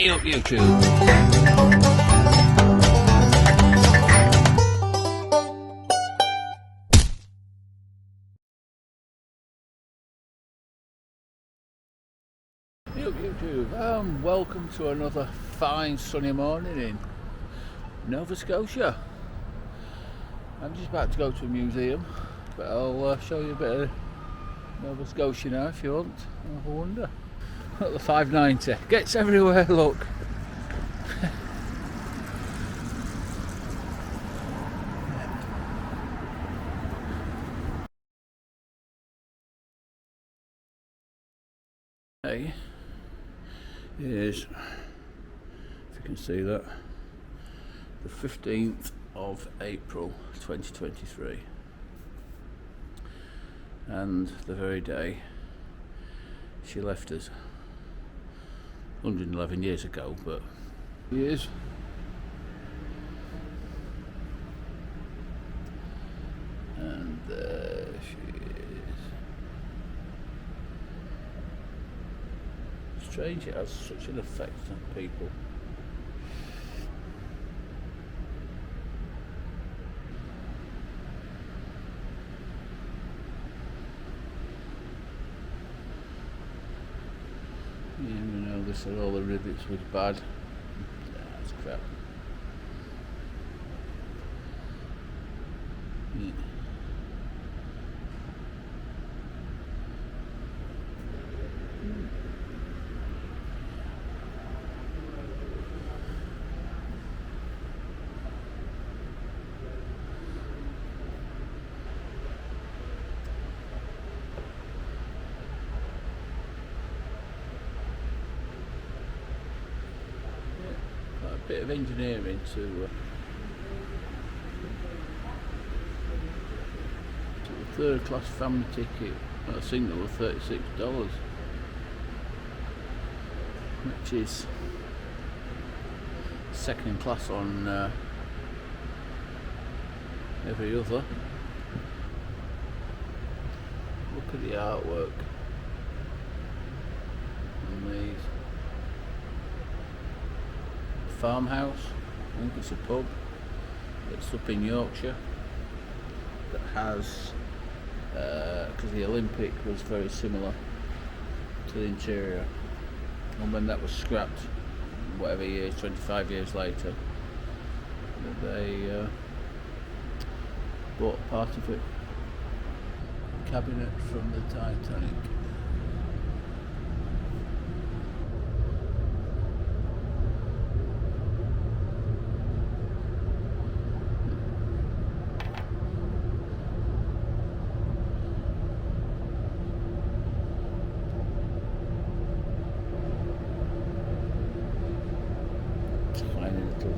me up, YouTube. YouTube, welcome to another fine sunny morning in Nova Scotia. I'm just about to go to a museum, but I'll show you a bit of Nova Scotia now if you want. Have a wonder. Look, the 590 gets everywhere, look. Hey, is, if you can see that, the 15th of April 2023, and the very day she left us 111 years ago, but years. And there she is. Strange it has such an effect on people. You know, they said all the rivets was bad. That's crap. Yeah. A bit of engineering to the third class family ticket, a single of $36, which is second class on every other. Look at the artwork on these. Farmhouse, I think it's a pub, it's up in Yorkshire, that has, because the Olympic was very similar to the interior, and when that was scrapped, whatever years, 25 years later, they bought part of it, cabinet from the Titanic.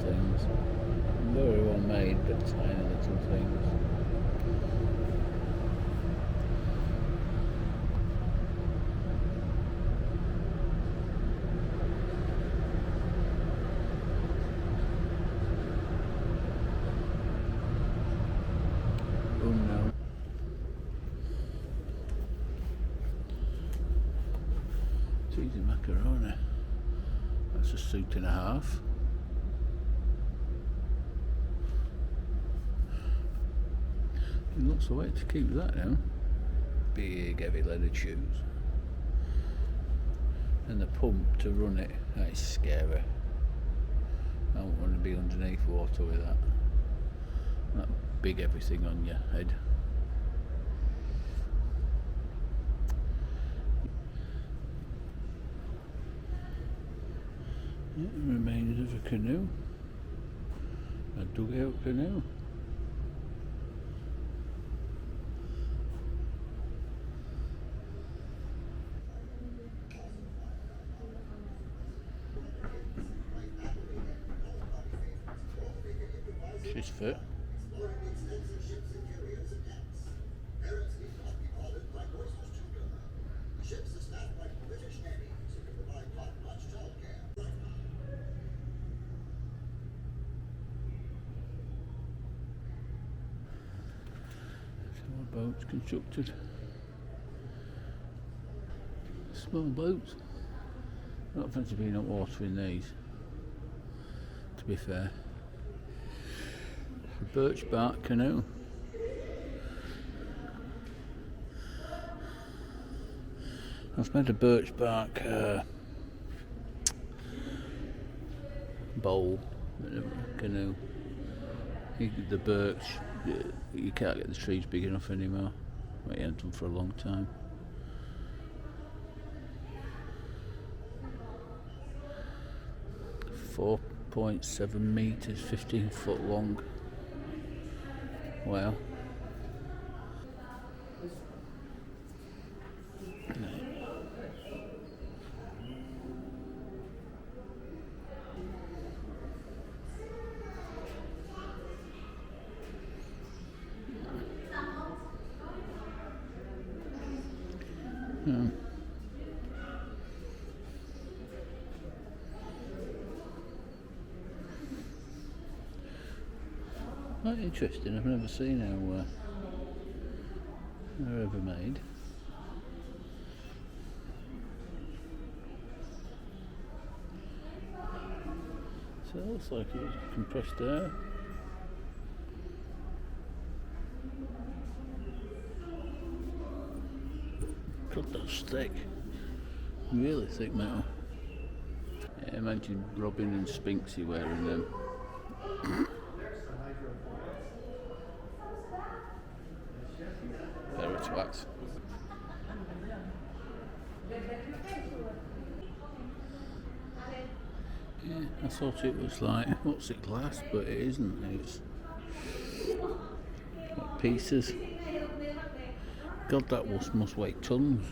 Things. Very well made, but tiny little things. Oh no. Cheesy macaroni. That's a suit and a half. It looks a way to keep that down. Big heavy leather shoes. And the pump to run it, that is scary. I don't want to be underneath water with that. That big everything on your head. Yeah, the remains of a canoe. A dugout canoe. She's fit. Small boats constructed. Small boats. Not fancy being up water in these, to be fair. A birch bark canoe. I've made a birch bark bowl in a canoe. The birch, you can't get the trees big enough anymore. I haven't done for a long time. .7 metres, 15 foot long. Wow. Quite interesting. I've never seen how they're ever made. So it looks like it was compressed air. God, that's thick. Really thick metal. Yeah, imagine Robin and Spinksy wearing them. Pair of twats. Yeah, I thought it was like, what's it, glass, but it isn't. It's like pieces. God, that must weigh tons.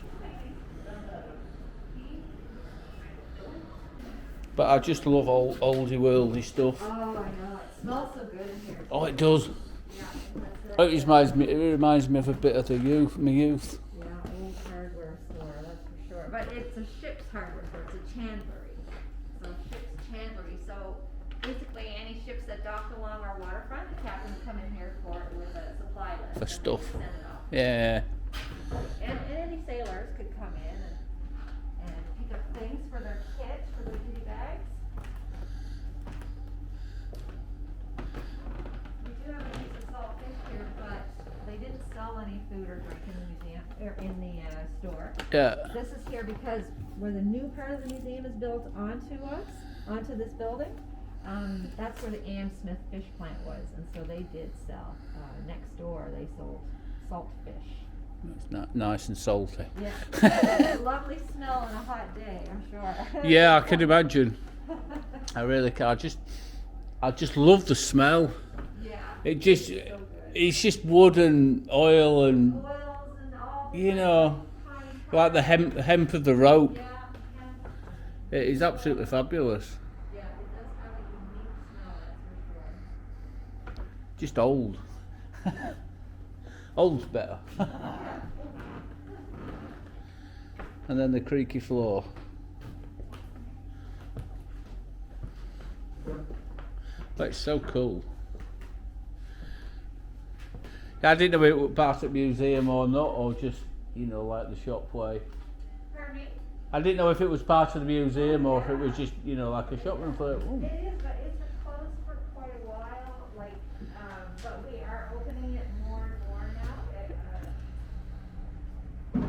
But I just love oldie worldy stuff. Oh, I know. It smells so good in here. Oh, it does. Yeah, It reminds me of a bit of my youth. Yeah, old hardware store, that's for sure. But it's a ship's hardware store. It's a chandlery. So ship's chandlery. So basically, any ships that dock along our waterfront, the captain will come in here with a supply list. For stuff. Send it off. Yeah. And any sailors could come in and pick up things for their kit, for their kitty bags. We do have a piece of salt fish here, but they didn't sell any food or drink in the museum, or in the store. Yeah. This is here because where the new part of the museum is built onto this building, that's where the Ann Smith fish plant was, and so they did sell. Next door, they sold salt fish. It's not nice and salty. Yeah, lovely smell on a hot day, I'm sure. Yeah, I can imagine. I really can. I just love the smell. Yeah. It's just wood and oil and all like the hemp of the rope. Yeah, It is absolutely fabulous. yeah, it does have a unique smell, that's for sure. Just old. Old's better. And then the creaky floor. That's so cool. I didn't know if it was part of the museum or not, or just, like the shop way. Pardon me? I didn't know if it was part of the museum or if it was just, like a shop. And I thought, ooh. It is, but it's been closed for quite a while, but we are opening it more and more now.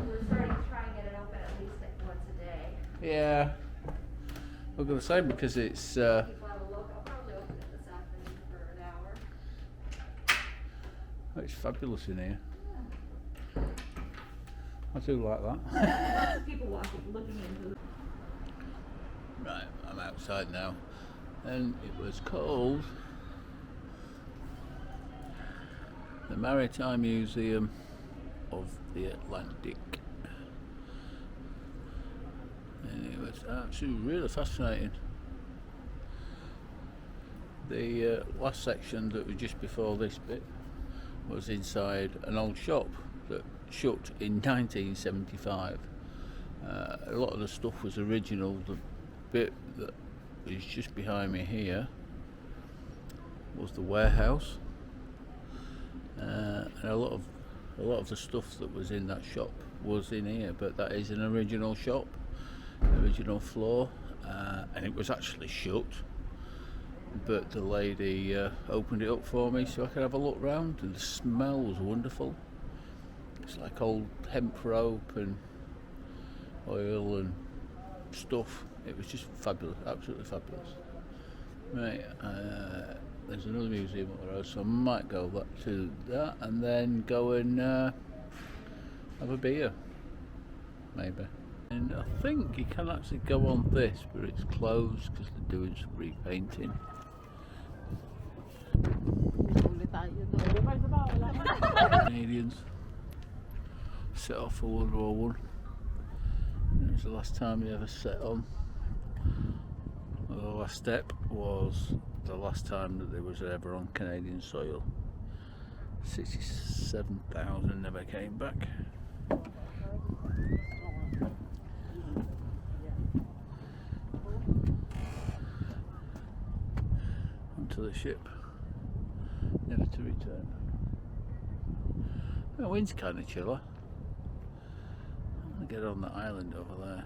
We're starting to try and get it open at least once a day. Yeah. I'm going to say because it's. People have a look. I'll probably open it this afternoon for an hour. It's fabulous in here. I do like that. Lots of people looking into it. Right, I'm outside now. And it was called the Maritime Museum of the Atlantic. And it was actually really fascinating. The last section that was just before this bit was inside an old shop that shut in 1975. A lot of the stuff was original. The bit that is just behind me here was the warehouse, and a lot of the stuff that was in that shop was in here. But that is an original shop, original floor, and it was actually shut, but the lady opened it up for me so I could have a look round, and the smell was wonderful. It's like old hemp rope and oil and stuff. It was just fabulous, absolutely fabulous. Right, there's another museum up the road, so I might go back to that and then go and have a beer, maybe. And I think you can actually go on this, but it's closed because they're doing some repainting. Canadians set off for World War I. It was the last time they ever set on. Well, the last step was the last time that they was ever on Canadian soil. 67,000 never came back. Onto the ship, never to return. The wind's kind of chiller. I'm gonna get on the island over there.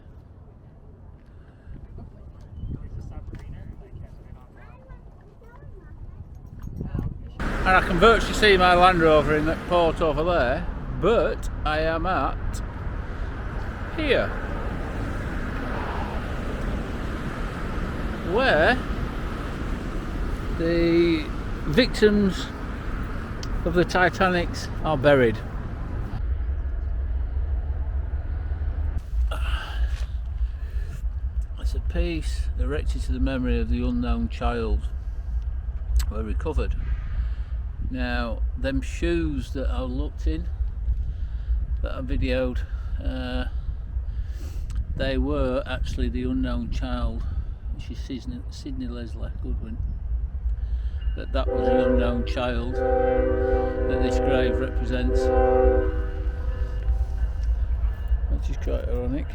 And I can virtually see my Land Rover in that port over there, but I am at here, where the victims of the Titanics are buried. It's a piece erected to the memory of the unknown child were recovered. Now, them shoes that I looked in, that I videoed, they were actually the unknown child, which is Sydney Leslie Goodwin. That was the unknown child that this grave represents, which is quite ironic.